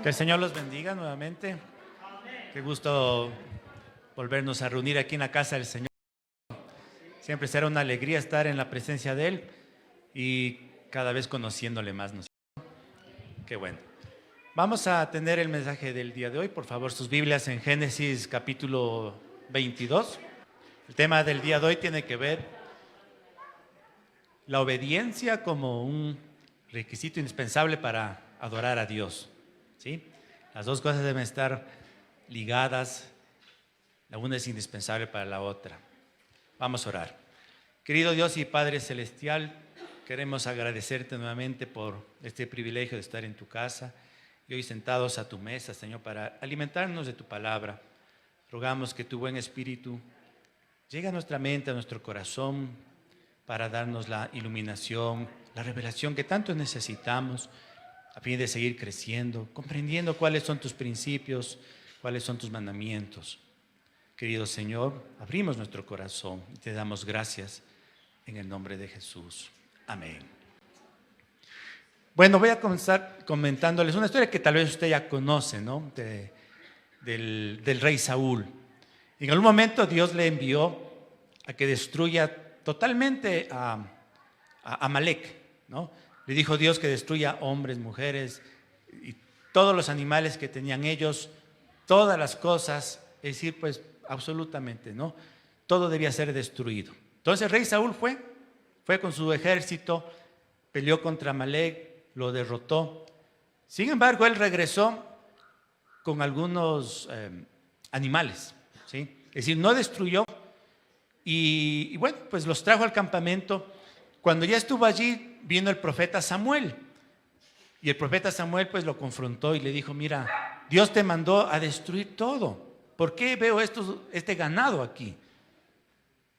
Que el Señor los bendiga nuevamente. Qué gusto volvernos a reunir aquí en la casa del Señor. Siempre será una alegría estar en la presencia de Él y cada vez conociéndole más. ¿No? Qué bueno. Vamos a tener el mensaje del día de hoy. Por favor, sus Biblias en Génesis capítulo 22. El tema del día de hoy tiene que ver la obediencia como un requisito indispensable para adorar a Dios. ¿Sí? Las dos cosas deben estar ligadas, la una es indispensable para la otra. Vamos a orar. Querido Dios y Padre Celestial, queremos agradecerte nuevamente por este privilegio de estar en tu casa y hoy sentados a tu mesa, Señor, para alimentarnos de tu palabra. Rogamos que tu buen espíritu llegue a nuestra mente, a nuestro corazón, para darnos la iluminación, la revelación que tanto necesitamos, a fin de seguir creciendo, comprendiendo cuáles son tus principios, cuáles son tus mandamientos. Querido Señor, abrimos nuestro corazón y te damos gracias en el nombre de Jesús. Amén. Bueno, voy a comenzar comentándoles una historia que tal vez usted ya conoce, ¿no? Del rey Saúl. En algún momento Dios le envió a que destruya totalmente a Amalek, ¿no? Le dijo Dios que destruya hombres, mujeres y todos los animales que tenían ellos, todas las cosas, es decir, pues absolutamente, ¿no? Todo debía ser destruido. Entonces el rey Saúl fue con su ejército, peleó contra Amalek, lo derrotó. Sin embargo, él regresó con algunos animales, ¿sí? Es decir, no destruyó y bueno, pues los trajo al campamento. Cuando ya estuvo allí, vino el profeta Samuel. Y el profeta Samuel pues lo confrontó y le dijo, mira, Dios te mandó a destruir todo. ¿Por qué veo este ganado aquí?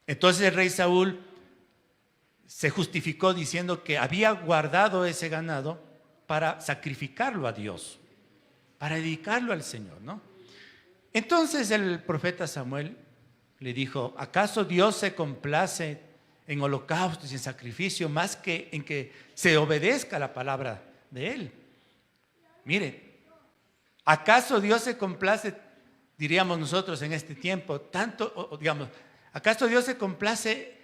Entonces el rey Saúl se justificó diciendo que había guardado ese ganado para sacrificarlo a Dios, para dedicarlo al Señor, ¿no? Entonces el profeta Samuel le dijo, ¿acaso Dios se complace en holocaustos y en sacrificio más que en que se obedezca la palabra de Él? Mire, ¿acaso Dios se complace, diríamos nosotros en este tiempo, tanto, digamos, ¿acaso Dios se complace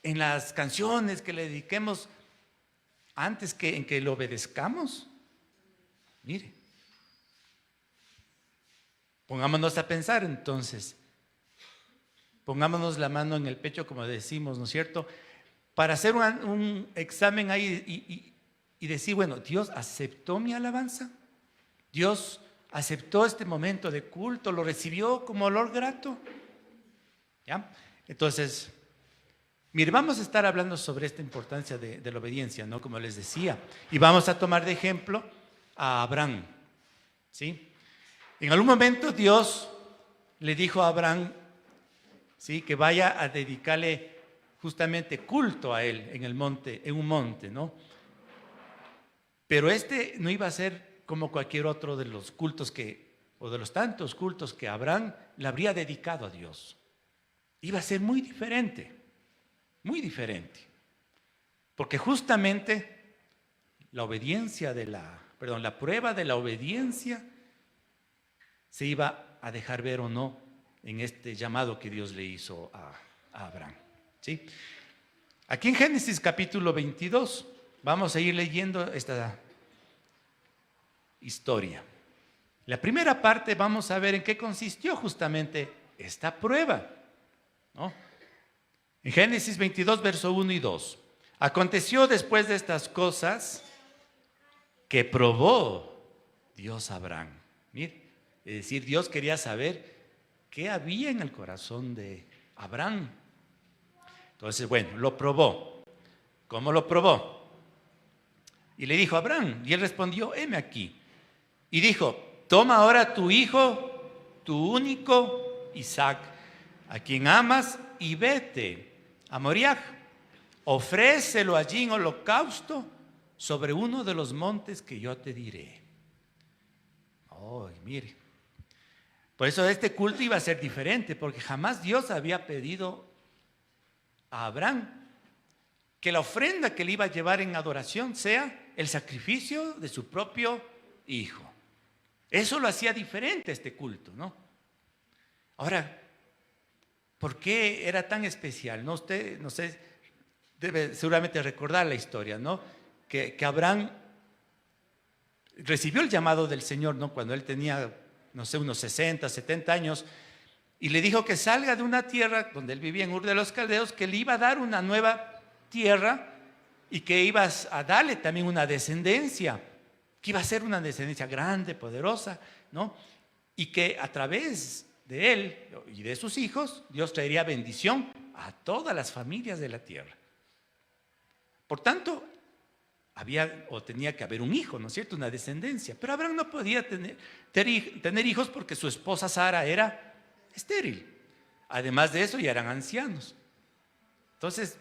en las canciones que le dediquemos antes que en que lo obedezcamos? Mire, pongámonos a pensar entonces. Pongámonos la mano en el pecho, como decimos, ¿no es cierto? Para hacer un examen ahí y decir, bueno, ¿Dios aceptó mi alabanza? ¿Dios aceptó este momento de culto? ¿Lo recibió como olor grato? ¿Ya? Entonces, mire, vamos a estar hablando sobre esta importancia de la obediencia, ¿no? Como les decía. Y vamos a tomar de ejemplo a Abraham, ¿sí? En algún momento Dios le dijo a Abraham, ¿sí?, que vaya a dedicarle justamente culto a él en el monte, en un monte, ¿no? Pero este no iba a ser como cualquier otro de los cultos o de los tantos cultos que Abraham le habría dedicado a Dios. Iba a ser muy diferente, porque justamente la prueba de la obediencia se iba a dejar ver o no en este llamado que Dios le hizo a Abraham, ¿sí? Aquí en Génesis capítulo 22 vamos a ir leyendo esta historia. La primera parte vamos a ver en qué consistió justamente esta prueba, ¿no? En Génesis 22, verso 1 y 2. Aconteció después de estas cosas que probó Dios a Abraham. Mire, es decir, Dios quería saber qué había en el corazón de Abraham. Entonces, bueno, lo probó. ¿Cómo lo probó? Y le dijo a Abraham, y él respondió, heme aquí. Y dijo, toma ahora tu hijo, tu único Isaac, a quien amas, y vete a Moriah. Ofrécelo allí en holocausto sobre uno de los montes que yo te diré. Oh, mire. Por eso este culto iba a ser diferente, porque jamás Dios había pedido a Abraham que la ofrenda que le iba a llevar en adoración sea el sacrificio de su propio hijo. Eso lo hacía diferente este culto, ¿no? Ahora, ¿por qué era tan especial? ¿No? Usted, no sé, debe seguramente recordar la historia, ¿no? Que Abraham recibió el llamado del Señor, ¿no? Cuando él tenía, no sé, unos 60, 70 años, y le dijo que salga de una tierra donde él vivía en Ur de los Caldeos, que le iba a dar una nueva tierra y que iba a darle también una descendencia, que iba a ser una descendencia grande, poderosa, ¿no? Y que a través de él y de sus hijos, Dios traería bendición a todas las familias de la tierra. Por tanto, había o tenía que haber un hijo, ¿no es cierto? Una descendencia. Pero Abraham no podía tener hijos porque su esposa Sara era estéril. Además de eso, ya eran ancianos. Entonces,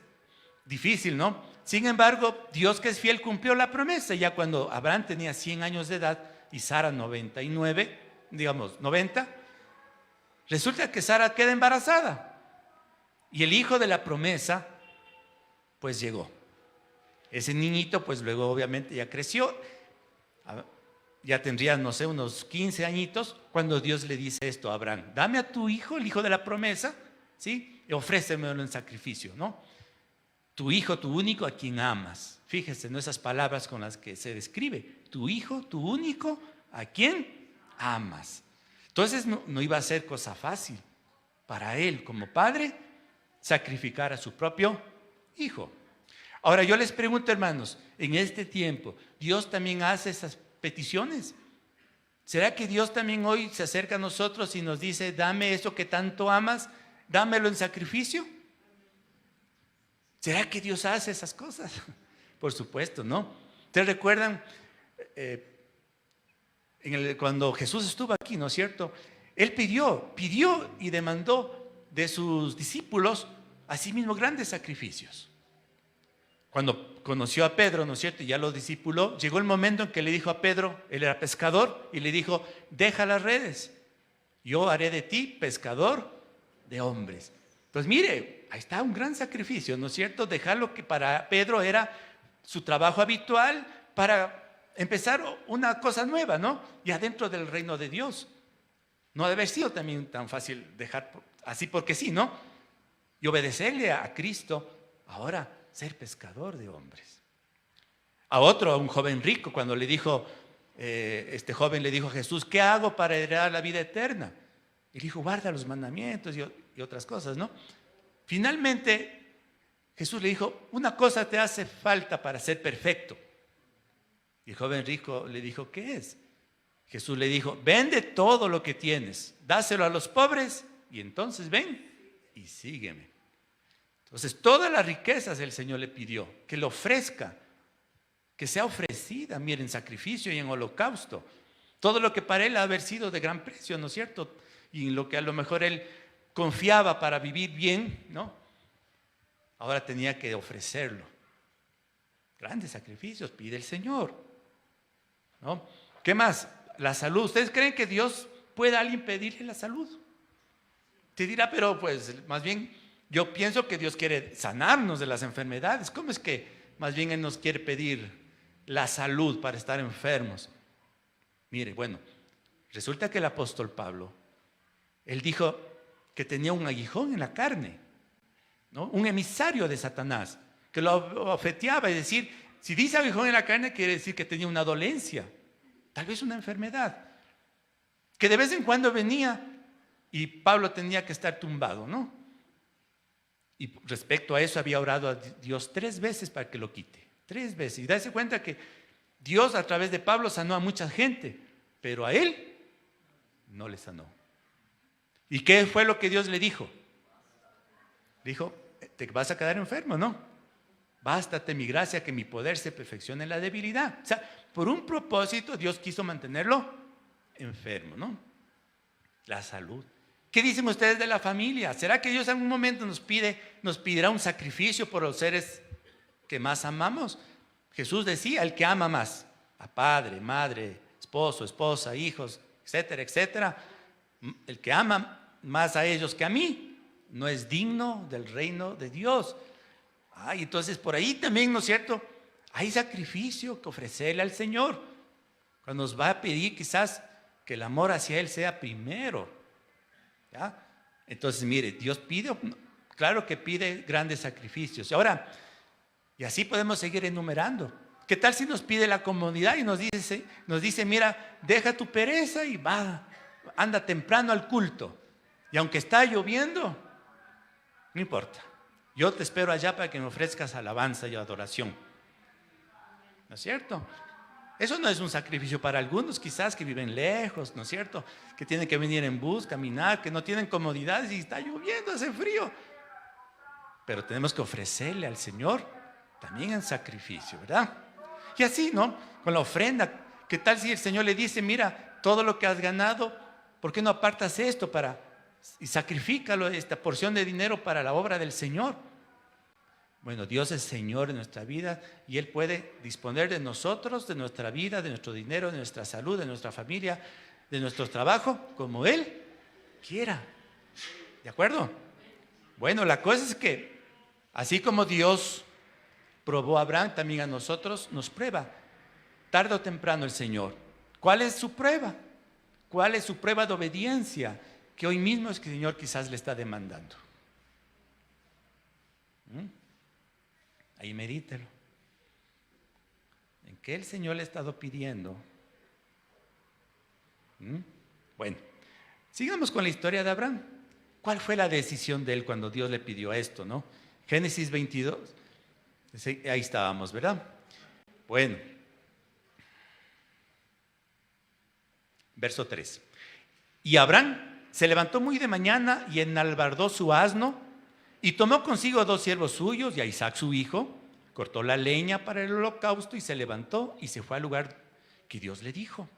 difícil, ¿no? Sin embargo, Dios, que es fiel, cumplió la promesa. Ya cuando Abraham tenía 100 años de edad y Sara 99, digamos 90, resulta que Sara queda embarazada. Y el hijo de la promesa, pues llegó. Ese niñito, pues luego obviamente ya creció, ya tendría, no sé, unos 15 añitos, cuando Dios le dice esto a Abraham: dame a tu hijo, el hijo de la promesa, ¿sí? Y ofrécemelo en sacrificio, ¿no? Tu hijo, tu único, a quien amas. Fíjese, ¿no? Esas palabras con las que se describe: tu hijo, tu único, a quien amas. Entonces no iba a ser cosa fácil para él como padre sacrificar a su propio hijo. Ahora yo les pregunto, hermanos, en este tiempo, ¿Dios también hace esas peticiones? ¿Será que Dios también hoy se acerca a nosotros y nos dice: dame eso que tanto amas, dámelo en sacrificio? ¿Será que Dios hace esas cosas? Por supuesto, ¿no? ¿Ustedes recuerdan cuando Jesús estuvo aquí, ¿no es cierto? Él pidió y demandó de sus discípulos asimismo grandes sacrificios. Cuando conoció a Pedro, ¿no es cierto?, y ya lo discipuló, llegó el momento en que le dijo a Pedro, él era pescador, y le dijo: deja las redes, yo haré de ti pescador de hombres. Pues mire, ahí está un gran sacrificio, ¿no es cierto? Dejar lo que para Pedro era su trabajo habitual para empezar una cosa nueva, ¿no? Ya dentro del reino de Dios. No debe haber sido también tan fácil dejar así porque sí, ¿no? Y obedecerle a Cristo, ahora ser pescador de hombres. A un joven rico, cuando le dijo, este joven le dijo a Jesús: ¿qué hago para heredar la vida eterna? Y dijo: guarda los mandamientos y otras cosas, ¿no? Finalmente, Jesús le dijo: una cosa te hace falta para ser perfecto. Y el joven rico le dijo: ¿qué es? Jesús le dijo: vende todo lo que tienes, dáselo a los pobres y entonces ven y sígueme. Entonces, todas las riquezas el Señor le pidió que le ofrezca, que sea ofrecida, miren, en sacrificio y en holocausto. Todo lo que para él ha haber sido de gran precio, ¿no es cierto? Y en lo que a lo mejor él confiaba para vivir bien, ¿no? Ahora tenía que ofrecerlo. Grandes sacrificios pide el Señor, ¿no? ¿Qué más? La salud. ¿Ustedes creen que Dios puede a alguien pedirle la salud? Te dirá: pero pues más bien yo pienso que Dios quiere sanarnos de las enfermedades. ¿Cómo es que más bien Él nos quiere pedir la salud para estar enfermos? Mire, bueno, resulta que el apóstol Pablo, él dijo que tenía un aguijón en la carne, ¿no? Un emisario de Satanás que lo ofeteaba, es decir, si dice aguijón en la carne, quiere decir que tenía una dolencia, tal vez una enfermedad, que de vez en cuando venía y Pablo tenía que estar tumbado, ¿no? Y respecto a eso había orado a Dios 3 veces para que lo quite, 3 veces. Y darse cuenta que Dios a través de Pablo sanó a mucha gente, pero a él no le sanó. ¿Y qué fue lo que Dios le dijo? Dijo: te vas a quedar enfermo, ¿no? Bástate mi gracia, que mi poder se perfeccione en la debilidad. O sea, por un propósito Dios quiso mantenerlo enfermo, ¿no? La salud. ¿Qué dicen ustedes de la familia? ¿Será que Dios en algún momento nos pedirá un sacrificio por los seres que más amamos? Jesús decía: el que ama más a padre, madre, esposo, esposa, hijos, etcétera, etcétera, el que ama más a ellos que a mí no es digno del reino de Dios. Entonces por ahí también, ¿no es cierto?, hay sacrificio que ofrecerle al Señor. Cuando nos va a pedir quizás que el amor hacia Él sea primero. ¿Ya? Entonces, mire, Dios pide, claro que pide grandes sacrificios. Ahora, y así podemos seguir enumerando. ¿Qué tal si nos pide la comodidad y nos dice, mira, deja tu pereza y anda temprano al culto? Y aunque está lloviendo, no importa. Yo te espero allá para que me ofrezcas alabanza y adoración. ¿No es cierto? Eso no es un sacrificio para algunos, quizás que viven lejos, ¿no es cierto? Que tienen que venir en bus, caminar, que no tienen comodidades y está lloviendo, hace frío. Pero tenemos que ofrecerle al Señor también en sacrificio, ¿verdad? Y así, ¿no? Con la ofrenda, ¿qué tal si el Señor le dice, mira, todo lo que has ganado, ¿por qué no apartas esto y sacrifícalo, esta porción de dinero para la obra del Señor? Bueno, Dios es Señor de nuestra vida y Él puede disponer de nosotros, de nuestra vida, de nuestro dinero, de nuestra salud, de nuestra familia, de nuestro trabajo, como Él quiera. ¿De acuerdo? Bueno, la cosa es que, así como Dios probó a Abraham, también a nosotros nos prueba. Tarde o temprano el Señor. ¿Cuál es su prueba? ¿Cuál es su prueba de obediencia? Que hoy mismo es que el Señor quizás le está demandando. Ahí medítelo. ¿En qué el Señor le ha estado pidiendo? Bueno, sigamos con la historia de Abraham. ¿Cuál fue la decisión de él cuando Dios le pidió esto, no? Génesis 22. Ahí estábamos, ¿verdad? Bueno. Verso 3. Y Abraham se levantó muy de mañana y enalbardó su asno y tomó consigo 2 siervos suyos y a Isaac su hijo, cortó la leña para el holocausto y se levantó y se fue al lugar que Dios le dijo.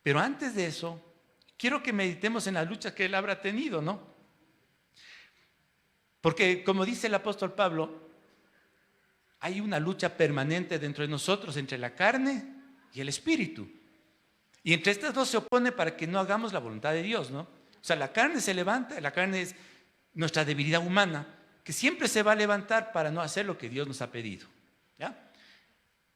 Pero antes de eso, quiero que meditemos en la lucha que él habrá tenido, ¿no? Porque como dice el apóstol Pablo, hay una lucha permanente dentro de nosotros entre la carne y el espíritu. Y entre estas dos se opone para que no hagamos la voluntad de Dios, ¿no? O sea, la carne se levanta, la carne es nuestra debilidad humana, que siempre se va a levantar para no hacer lo que Dios nos ha pedido, ¿ya?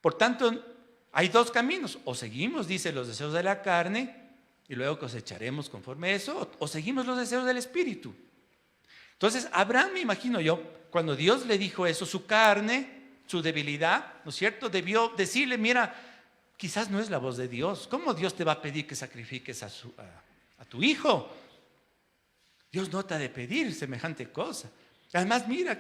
Por tanto, hay 2 caminos. O seguimos, dice, los deseos de la carne y luego cosecharemos conforme a eso, o seguimos los deseos del espíritu. Entonces, Abraham, me imagino yo, cuando Dios le dijo eso, su carne, su debilidad, ¿no es cierto? Debió decirle, mira, quizás no es la voz de Dios. ¿Cómo Dios te va a pedir que sacrifiques a tu hijo? Dios no te ha de pedir semejante cosa. Además, mira,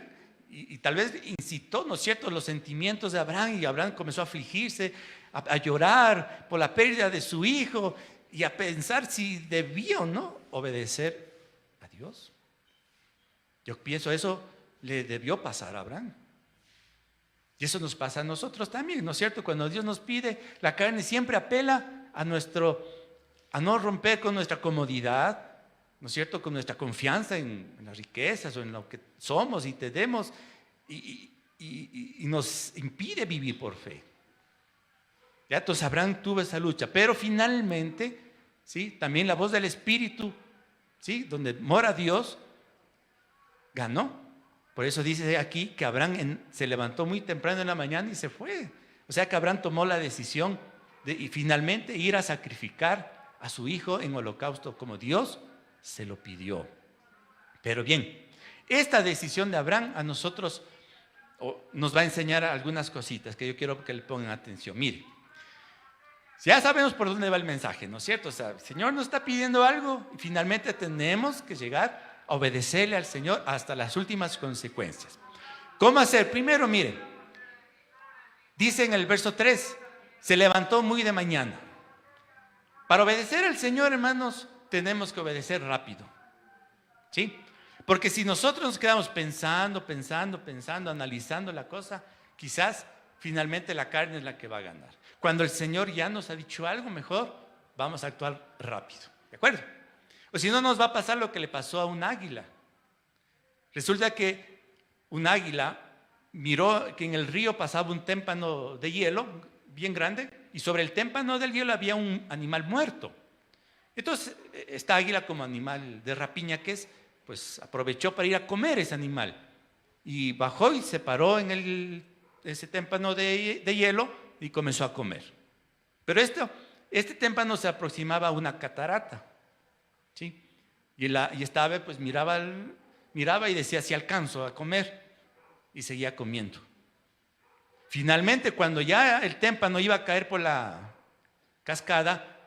y tal vez incitó, ¿no es cierto?, los sentimientos de Abraham, y Abraham comenzó a afligirse, a llorar por la pérdida de su hijo y a pensar si debía o no obedecer a Dios. Yo pienso eso le debió pasar a Abraham. Y eso nos pasa a nosotros también, ¿no es cierto? Cuando Dios nos pide, la carne siempre apela a no romper con nuestra comodidad, ¿no es cierto? Con nuestra confianza en las riquezas o en lo que somos y tenemos, y nos impide vivir por fe. Ya, entonces Abraham tuvo esa lucha, pero finalmente, ¿sí?, también la voz del Espíritu, ¿sí?, donde mora Dios, ganó. Por eso dice aquí que Abraham se levantó muy temprano en la mañana y se fue. O sea que Abraham tomó la decisión de finalmente ir a sacrificar a su hijo en holocausto como Dios se lo pidió. Pero bien, esta decisión de Abraham a nosotros nos va a enseñar algunas cositas que yo quiero que le pongan atención. Mire, ya sabemos por dónde va el mensaje, ¿no es cierto? O sea, el Señor nos está pidiendo algo y finalmente tenemos que llegar a obedecerle al Señor hasta las últimas consecuencias. ¿Cómo hacer? Primero, mire, dice en el verso 3, se levantó muy de mañana. Para obedecer al Señor, hermanos, tenemos que obedecer rápido, ¿sí? Porque si nosotros nos quedamos pensando, analizando la cosa, quizás finalmente la carne es la que va a ganar. Cuando el Señor ya nos ha dicho algo mejor, vamos a actuar rápido, ¿de acuerdo? O si no, nos va a pasar lo que le pasó a un águila. Resulta que un águila miró que en el río pasaba un témpano de hielo bien grande y sobre el témpano del hielo había un animal muerto. Entonces, esta águila, como animal de rapiña que es, pues aprovechó para ir a comer ese animal. Y bajó y se paró en ese témpano de hielo y comenzó a comer. Pero esto Este témpano se aproximaba a una catarata, ¿sí? Y esta ave pues miraba y decía, si alcanzo a comer, y seguía comiendo. Finalmente, cuando ya el témpano iba a caer por la cascada,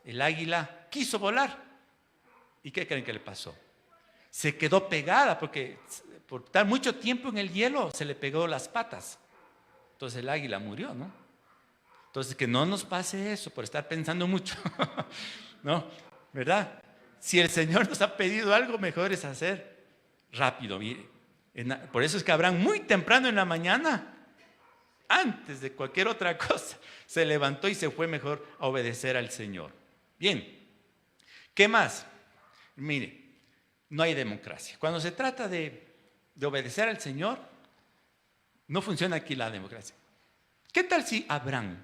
el águila quiso volar. ¿Y qué creen que le pasó? Se quedó pegada porque por estar mucho tiempo en el hielo se le pegó las patas. Entonces el águila murió, ¿no? Entonces que no nos pase eso por estar pensando mucho, ¿no? ¿Verdad? Si el Señor nos ha pedido algo, mejor es hacer rápido. Mire, por eso es que Abraham muy temprano en la mañana, antes de cualquier otra cosa, se levantó y se fue mejor a obedecer al Señor. Bien, ¿qué más? Mire, no hay democracia. Cuando se trata de obedecer al Señor, no funciona aquí la democracia. ¿Qué tal si Abraham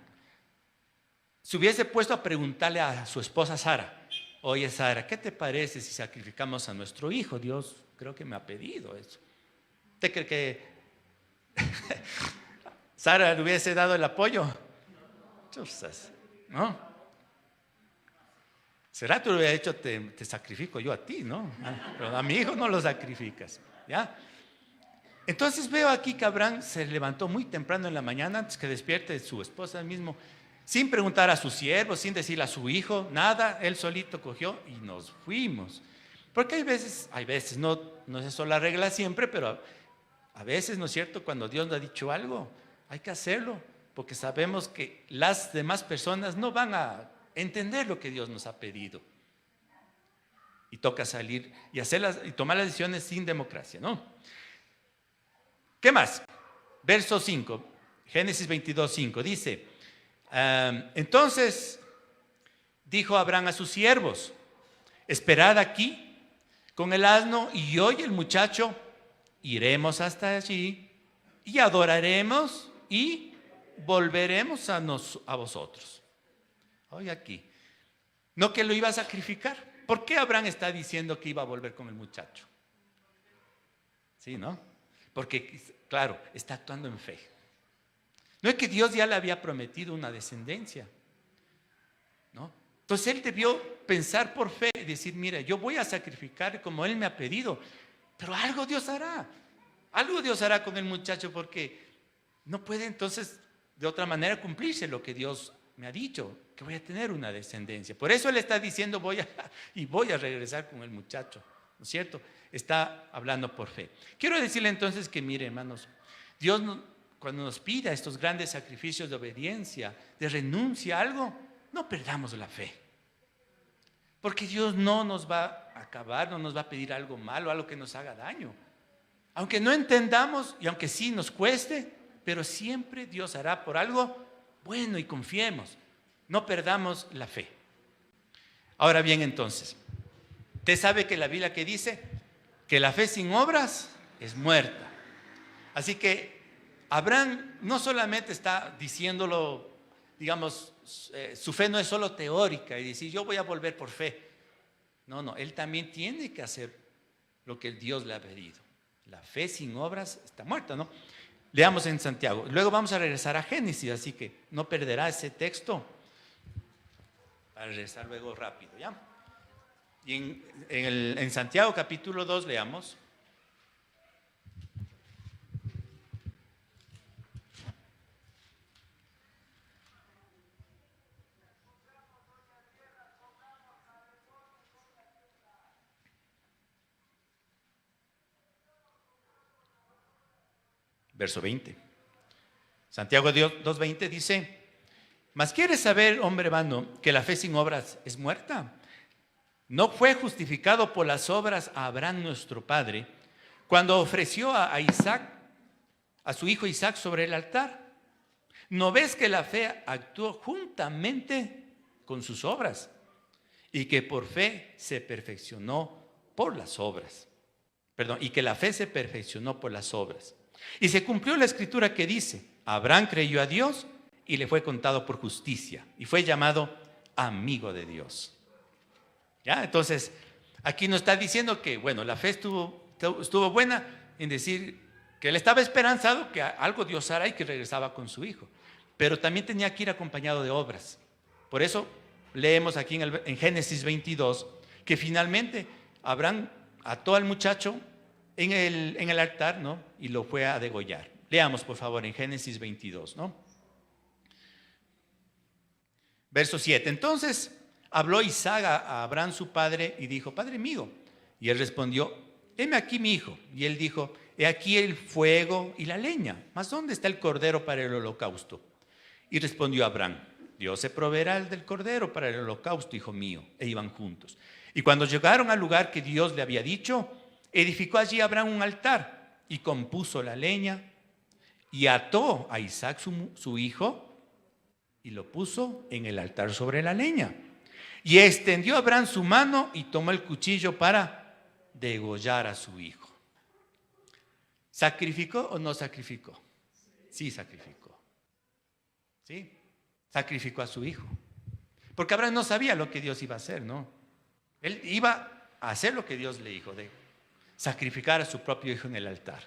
se hubiese puesto a preguntarle a su esposa Sara, oye Sara, ¿qué te parece si sacrificamos a nuestro hijo? Dios creo que me ha pedido eso. ¿Usted cree que Sara le hubiese dado el apoyo? ¿No? ¿Será tú le hubiera dicho, te sacrifico yo a ti, no? Pero a mi hijo no lo sacrificas, ¿ya? Entonces veo aquí que Abraham se levantó muy temprano en la mañana, antes que despierte su esposa mismo, sin preguntar a sus siervos, sin decirle a su hijo, nada, él solito cogió y nos fuimos. Porque hay veces, no es eso la regla siempre, pero a veces, ¿no es cierto? Cuando Dios nos ha dicho algo, hay que hacerlo, porque sabemos que las demás personas no van a entender lo que Dios nos ha pedido. Y toca salir y hacerlas y tomar las decisiones sin democracia, ¿no? ¿Qué más? Verso 5, Génesis 22, 5, dice, entonces dijo Abraham a sus siervos, esperad aquí con el asno y yo y el muchacho iremos hasta allí y adoraremos y volveremos a vosotros. Oye aquí, no que lo iba a sacrificar. ¿Por qué Abraham está diciendo que iba a volver con el muchacho? Sí, ¿no? Porque, claro, está actuando en fe. No es que Dios ya le había prometido una descendencia, ¿no? Entonces él debió pensar por fe y decir, mira, yo voy a sacrificar como él me ha pedido, pero algo Dios hará. Algo Dios hará con el muchacho porque no puede entonces de otra manera cumplirse lo que Dios me ha dicho, que voy a tener una descendencia. Por eso él está diciendo voy a regresar con el muchacho, ¿no es cierto? Está hablando por fe. Quiero decirle entonces que mire, hermanos, Dios cuando nos pida estos grandes sacrificios de obediencia, de renuncia a algo, no perdamos la fe. Porque Dios no nos va a acabar, no nos va a pedir algo malo, algo que nos haga daño. Aunque no entendamos y aunque sí nos cueste, pero siempre Dios hará por algo bueno y confiemos. No perdamos la fe. Ahora bien, entonces, usted sabe que la Biblia que dice que la fe sin obras es muerta. Así que Abraham no solamente está diciéndolo, digamos, su fe no es solo teórica y decir yo voy a volver por fe. No, él también tiene que hacer lo que Dios le ha pedido. La fe sin obras está muerta, ¿no? Leamos en Santiago. Luego vamos a regresar a Génesis, así que no perderá ese texto. Para regresar luego rápido, ¿ya? Y en Santiago capítulo 2 leamos. Verso 20. Santiago 2:20 dice, mas ¿quieres saber, hombre vano, que la fe sin obras es muerta? ¿No fue justificado por las obras a Abraham nuestro padre cuando ofreció a Isaac, a su hijo Isaac sobre el altar? ¿No ves que la fe actuó juntamente con sus obras y que por fe se perfeccionó por las obras? Perdón, y que la fe se perfeccionó por las obras. Y se cumplió la escritura que dice, Abraham creyó a Dios y le fue contado por justicia y fue llamado amigo de Dios. ¿Ya? Entonces, aquí nos está diciendo que, bueno, la fe estuvo buena en decir que él estaba esperanzado que algo Dios hará y que regresaba con su hijo. Pero también tenía que ir acompañado de obras. Por eso leemos aquí en Génesis 22, que finalmente Abraham ató al muchacho en el altar, ¿no? Y lo fue a degollar. Leamos, por favor, en Génesis 22, ¿no? Verso 7. Entonces habló Isaac a Abraham su padre y dijo: Padre mío. Y él respondió: heme aquí mi hijo. Y él dijo: he aquí el fuego y la leña, mas ¿dónde está el cordero para el holocausto? Y respondió Abraham: Dios se proveerá el del cordero para el holocausto, hijo mío. E iban juntos. Y cuando llegaron al lugar que Dios le había dicho, edificó allí Abraham un altar y compuso la leña y ató a Isaac su hijo y lo puso en el altar sobre la leña. Y extendió Abraham su mano y tomó el cuchillo para degollar a su hijo. ¿Sacrificó o no sacrificó? Sí, sacrificó. Sí, sacrificó a su hijo. Porque Abraham no sabía lo que Dios iba a hacer, ¿no? Él iba a hacer lo que Dios le dijo, de sacrificar a su propio hijo en el altar.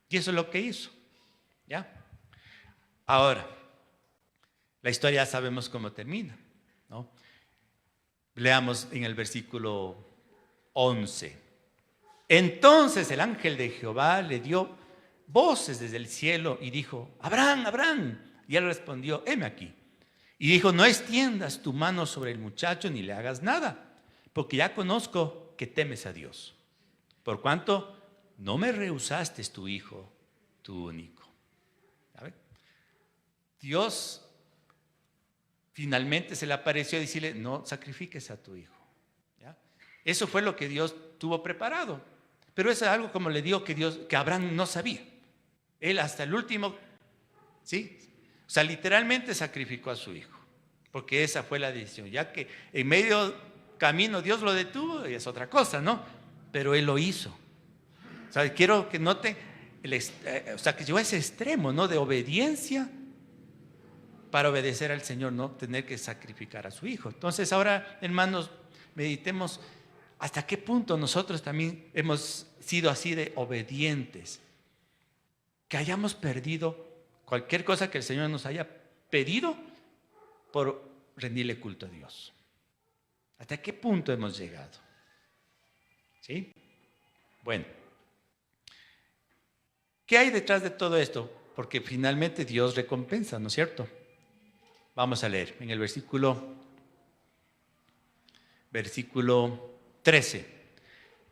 Y eso es lo que hizo. ¿Ya? Ahora, la historia ya sabemos cómo termina, ¿no? Leamos en el versículo 11. Entonces el ángel de Jehová le dio voces desde el cielo y dijo: Abraham, Abraham. Y él respondió: heme aquí. Y dijo: no extiendas tu mano sobre el muchacho ni le hagas nada, porque ya conozco que temes a Dios, por cuanto no me rehusaste tu hijo, tu único. ¿Sabe? Dios finalmente se le apareció y decirle: no sacrifiques a tu hijo. ¿Ya? Eso fue lo que Dios tuvo preparado. Pero eso es algo, como le digo, que Abraham no sabía. Él hasta el último, ¿sí? O sea, literalmente sacrificó a su hijo, porque esa fue la decisión. Ya que en medio camino Dios lo detuvo, y es otra cosa, ¿no? Pero él lo hizo. O sea, quiero que noten, o sea, que llegó a ese extremo, ¿no? De obediencia para obedecer al Señor, no tener que sacrificar a su hijo. Entonces ahora, hermanos, meditemos hasta qué punto nosotros también hemos sido así de obedientes, que hayamos perdido cualquier cosa que el Señor nos haya pedido por rendirle culto a Dios. ¿Hasta qué punto hemos llegado? ¿Sí? Bueno, ¿qué hay detrás de todo esto? Porque finalmente Dios recompensa, ¿no es cierto? Vamos a leer en el versículo 13.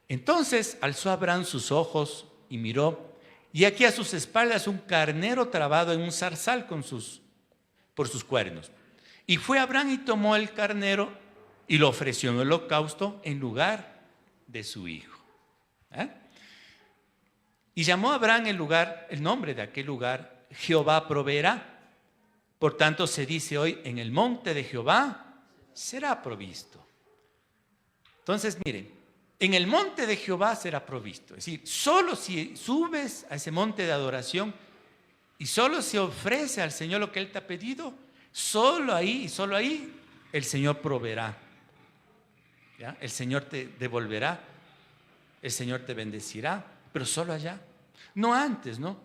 Entonces alzó Abraham sus ojos y miró, y aquí a sus espaldas un carnero trabado en un zarzal por sus cuernos. Y fue Abraham y tomó el carnero y lo ofreció en holocausto en lugar de su hijo. Y llamó a Abraham el nombre de aquel lugar, Jehová proveerá. Por tanto se dice hoy: en el monte de Jehová será provisto. Entonces miren, en el monte de Jehová será provisto. Es decir, solo si subes a ese monte de adoración y solo se ofrece al Señor lo que Él te ha pedido, solo ahí el Señor proveerá. ¿Ya? El Señor te devolverá, el Señor te bendecirá, pero solo allá. No antes, ¿no?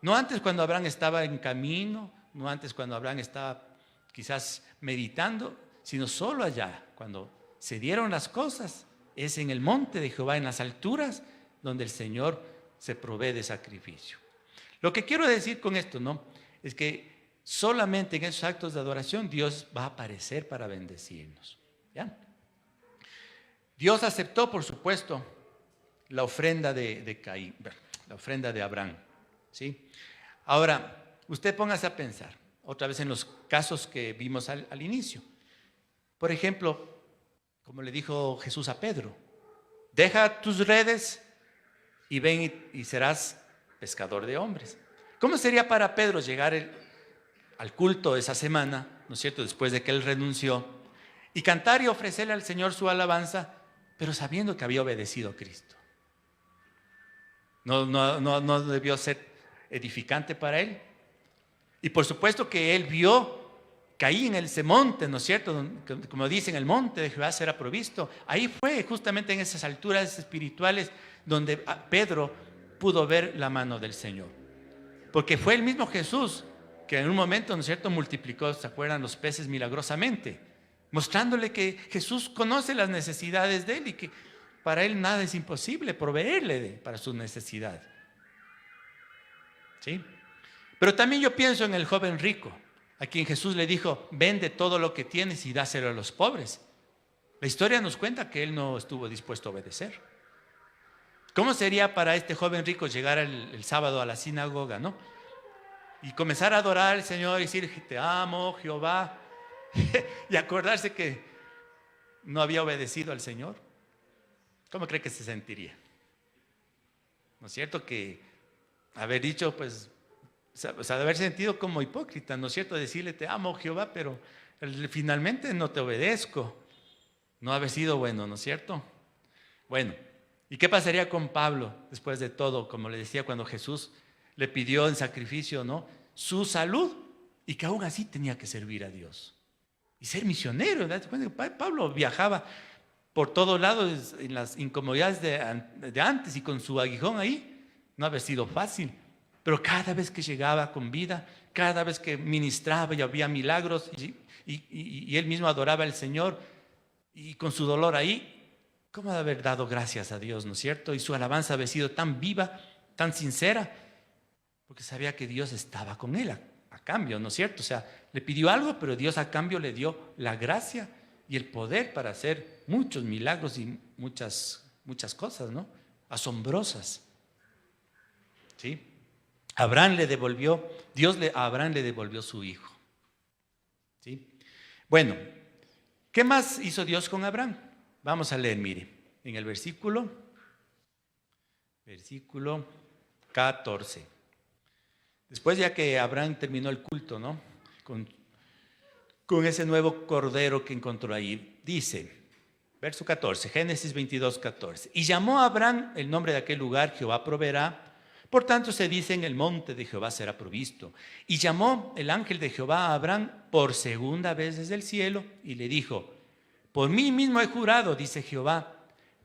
No antes, cuando Abraham estaba en camino, no antes cuando Abraham estaba quizás meditando, sino solo allá, cuando se dieron las cosas. Es en el monte de Jehová, en las alturas, donde el Señor se provee de sacrificio. Lo que quiero decir con esto, ¿no?, es que solamente en esos actos de adoración Dios va a aparecer para bendecirnos. ¿Ya? Dios aceptó, por supuesto, la ofrenda de Caín, la ofrenda de Abraham, ¿sí? Ahora, usted póngase a pensar otra vez en los casos que vimos al inicio. Por ejemplo, como le dijo Jesús a Pedro: deja tus redes y ven y serás pescador de hombres. ¿Cómo sería para Pedro llegar al culto esa semana, ¿no es cierto?, después de que él renunció, y cantar y ofrecerle al Señor su alabanza, pero sabiendo que había obedecido a Cristo? No debió ser edificante para él. Y por supuesto que él vio que ahí en ese monte, ¿no es cierto?, como dicen, el monte de Jehová será provisto. Ahí fue justamente en esas alturas espirituales donde Pedro pudo ver la mano del Señor. Porque fue el mismo Jesús que en un momento, ¿no es cierto?, multiplicó, ¿se acuerdan?, los peces milagrosamente, mostrándole que Jesús conoce las necesidades de él y que para él nada es imposible proveerle para su necesidad. ¿Sí? Pero también yo pienso en el joven rico, a quien Jesús le dijo: vende todo lo que tienes y dáselo a los pobres. La historia nos cuenta que él no estuvo dispuesto a obedecer. ¿Cómo sería para este joven rico llegar el sábado a la sinagoga, ¿no? Y comenzar a adorar al Señor y decir: te amo, Jehová, y acordarse que no había obedecido al Señor? ¿Cómo cree que se sentiría? ¿No es cierto? Que haber dicho, pues, o sea, de haber sentido como hipócrita, ¿no es cierto? Decirle: te amo, Jehová, pero finalmente no te obedezco. No haber sido bueno, ¿no es cierto? Bueno, ¿y qué pasaría con Pablo después de todo? Como le decía, cuando Jesús le pidió en sacrificio, ¿no?, su salud, y que aún así tenía que servir a Dios y ser misionero. Pablo viajaba por todos lados en las incomodidades de antes, y con su aguijón ahí, no había sido fácil. Pero cada vez que llegaba con vida, cada vez que ministraba y había milagros, y él mismo adoraba al Señor, y con su dolor ahí, ¿cómo de haber dado gracias a Dios, ¿no es cierto? Y su alabanza había sido tan viva, tan sincera, porque sabía que Dios estaba con él a cambio, ¿no es cierto? O sea, le pidió algo, pero Dios a cambio le dio la gracia y el poder para hacer muchos milagros y muchas cosas, ¿no?, asombrosas. ¿Sí? A Abraham le devolvió su hijo. ¿Sí? Bueno, ¿qué más hizo Dios con Abraham? Vamos a leer, mire, en el versículo 14. Después, ya que Abraham terminó el culto, ¿no?, con ese nuevo cordero que encontró ahí, dice, verso 14, Génesis 22, 14. Y llamó a Abraham el nombre de aquel lugar: Jehová proveerá. Por tanto se dice: en el monte de Jehová será provisto. Y llamó el ángel de Jehová a Abraham por segunda vez desde el cielo y le dijo: por mí mismo he jurado, dice Jehová,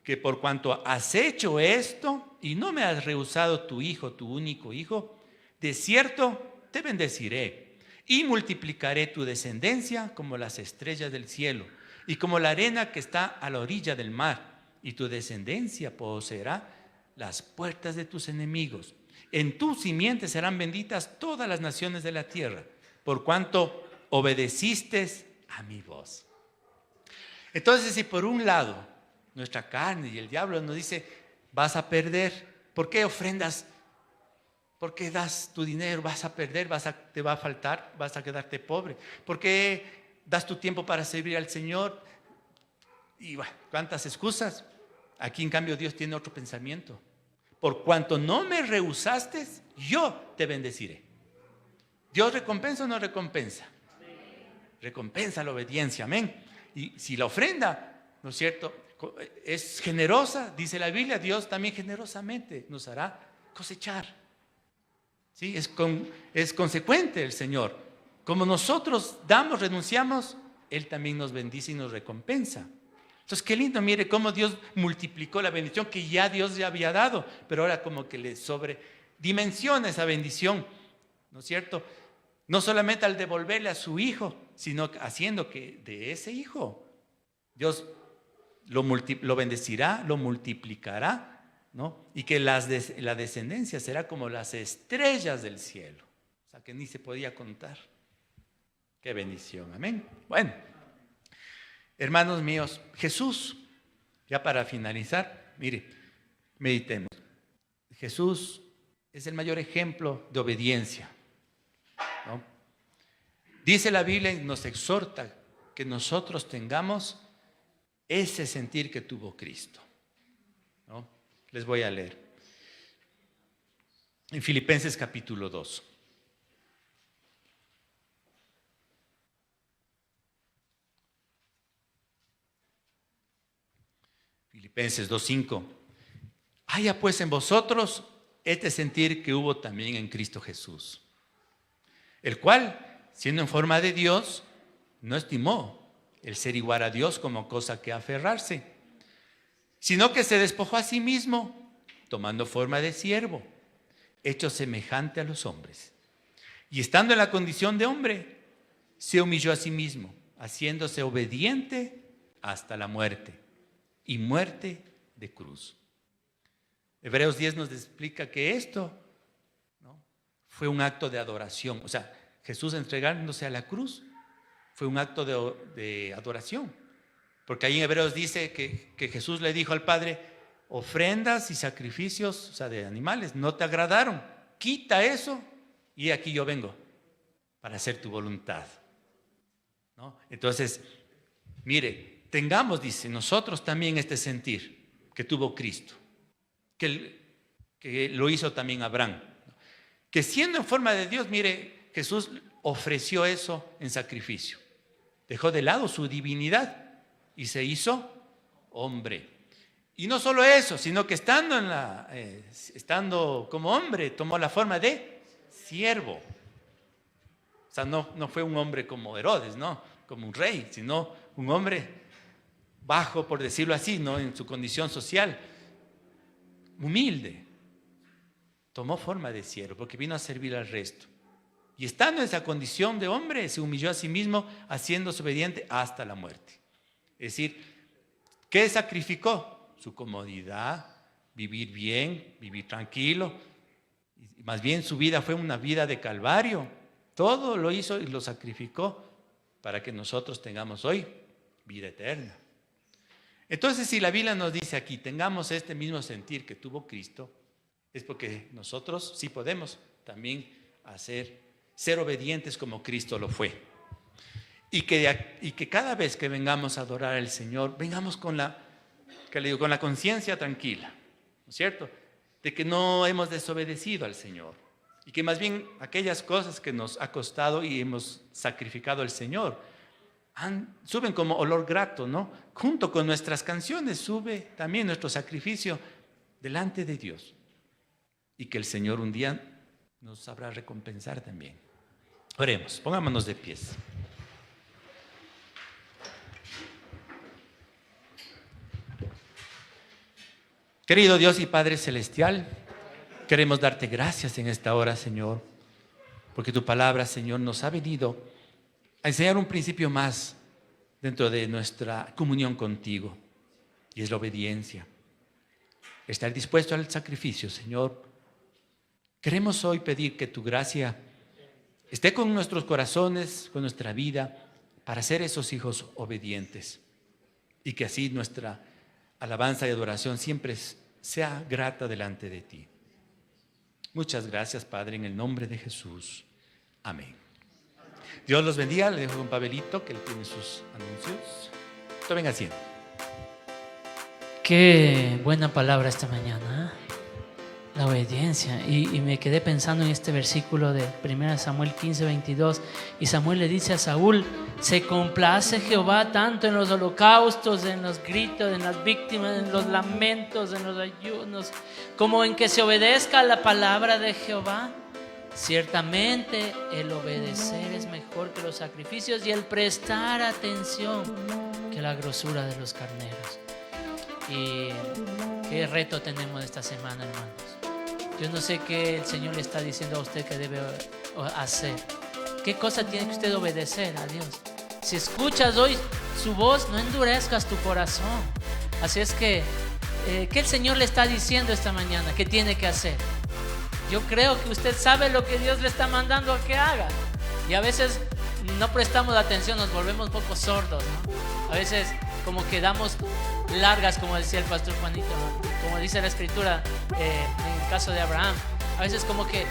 que por cuanto has hecho esto y no me has rehusado tu hijo, tu único hijo, de cierto te bendeciré y multiplicaré tu descendencia como las estrellas del cielo y como la arena que está a la orilla del mar, y tu descendencia poseerá las puertas de tus enemigos. En tu simiente serán benditas todas las naciones de la tierra, por cuanto obedeciste a mi voz. Entonces, si por un lado nuestra carne y el diablo nos dice: vas a perder, ¿por qué ofrendas? ¿Por qué das tu dinero? Vas a perder, te va a faltar, vas a quedarte pobre. ¿Por qué das tu tiempo para servir al Señor? Y bueno, ¿cuántas excusas? Aquí, en cambio, Dios tiene otro pensamiento. Por cuanto no me rehusaste, yo te bendeciré. ¿Dios recompensa o no recompensa? Recompensa la obediencia, amén. Y si la ofrenda, ¿no es cierto?, es generosa, dice la Biblia, Dios también generosamente nos hará cosechar. ¿Sí? Es consecuente el Señor. Como nosotros damos, renunciamos, Él también nos bendice y nos recompensa. Entonces, qué lindo, mire cómo Dios multiplicó la bendición que Dios ya había dado, pero ahora como que le sobredimensiona esa bendición, ¿no es cierto? No solamente al devolverle a su hijo, sino haciendo que de ese hijo Dios lo bendecirá, lo multiplicará, ¿no? Y que la descendencia será como las estrellas del cielo. O sea, que ni se podía contar. Qué bendición, amén. Bueno, hermanos míos, Jesús, ya para finalizar, mire, meditemos. Jesús es el mayor ejemplo de obediencia, ¿no? Dice la Biblia y nos exhorta que nosotros tengamos ese sentir que tuvo Cristo, ¿no? Les voy a leer. En Filipenses capítulo 2. Filipenses 2:5. Haya pues en vosotros este sentir que hubo también en Cristo Jesús, el cual, siendo en forma de Dios, no estimó el ser igual a Dios como cosa que aferrarse, sino que se despojó a sí mismo, tomando forma de siervo, hecho semejante a los hombres. Y estando en la condición de hombre, se humilló a sí mismo, haciéndose obediente hasta la muerte, y muerte de cruz. Hebreos 10 nos explica que esto, ¿no?, fue un acto de adoración. O sea, Jesús entregándose a la cruz fue un acto de adoración. Porque ahí en Hebreos dice que Jesús le dijo al Padre: ofrendas y sacrificios, o sea, de animales, no te agradaron. Quita eso y aquí yo vengo para hacer tu voluntad, ¿no? Entonces, mire, tengamos, dice, nosotros también este sentir que tuvo Cristo, que lo hizo también Abraham, que siendo en forma de Dios, mire, Jesús ofreció eso en sacrificio. Dejó de lado su divinidad y se hizo hombre. Y no solo eso, sino que estando como hombre, tomó la forma de siervo. O sea, no fue un hombre como Herodes, ¿no?, como un rey, sino un hombre bajo, por decirlo así, ¿no?, en su condición social, humilde. Tomó forma de siervo porque vino a servir al resto. Y estando en esa condición de hombre, se humilló a sí mismo, haciéndose obediente hasta la muerte. Es decir, ¿qué sacrificó? Su comodidad, vivir bien, vivir tranquilo. Y más bien su vida fue una vida de calvario. Todo lo hizo y lo sacrificó para que nosotros tengamos hoy vida eterna. Entonces, si la Biblia nos dice aquí, tengamos este mismo sentir que tuvo Cristo, es porque nosotros sí podemos también ser obedientes como Cristo lo fue. Y que cada vez que vengamos a adorar al Señor, vengamos con la conciencia tranquila, ¿no es cierto?, de que no hemos desobedecido al Señor, y que más bien aquellas cosas que nos ha costado y hemos sacrificado al Señor suben como olor grato, ¿no? Junto con nuestras canciones sube también nuestro sacrificio delante de Dios, y que el Señor un día nos sabrá recompensar también. Oremos, pongámonos de pies. Querido Dios y Padre Celestial, queremos darte gracias en esta hora, Señor, porque tu palabra, Señor, nos ha venido a enseñar un principio más dentro de nuestra comunión contigo, y es la obediencia. Estar dispuesto al sacrificio, Señor. Queremos hoy pedir que tu gracia esté con nuestros corazones, con nuestra vida, para ser esos hijos obedientes, y que así nuestra alabanza y adoración siempre sea grata delante de ti. Muchas gracias, Padre, en el nombre de Jesús. Amén. Dios los bendiga. Le dejo con Pavelito, que él tiene sus anuncios. Tomen asiento. Qué buena palabra esta mañana, ¿eh? La obediencia. Y me quedé pensando en este versículo de 1 Samuel 15:22. Y Samuel le dice a Saúl: se complace Jehová tanto en los holocaustos, en los gritos, en las víctimas, en los lamentos, en los ayunos, como en que se obedezca a la palabra de Jehová. Ciertamente el obedecer es mejor que los sacrificios, y el prestar atención que la grosura de los carneros. Y qué reto tenemos esta semana, hermanos. Yo no sé qué el Señor le está diciendo a usted que debe hacer. ¿Qué cosa tiene que usted obedecer a Dios? Si escuchas hoy su voz, no endurezcas tu corazón. Así es que, ¿qué el Señor le está diciendo esta mañana? ¿Qué tiene que hacer? Yo creo que usted sabe lo que Dios le está mandando a que haga. Y a veces no prestamos atención, nos volvemos un poco sordos, ¿no? A veces como que damos largas, como decía el pastor Juanito, ¿no? Como dice la Escritura, en el caso de Abraham. A veces como que,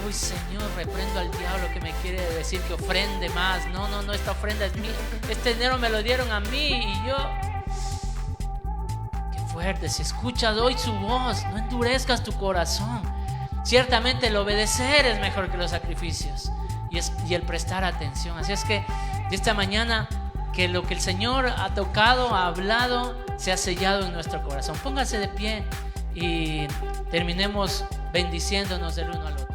uy, Señor, reprendo al diablo que me quiere decir que ofrende más. No, esta ofrenda es mía. Este dinero me lo dieron a mí y yo... Qué fuerte. Si escuchas hoy su voz, no endurezcas tu corazón. Ciertamente el obedecer es mejor que los sacrificios, y el prestar atención. Así es que esta mañana, que lo que el Señor ha tocado, ha hablado, se ha sellado en nuestro corazón. Póngase de pie y terminemos bendiciéndonos del uno al otro.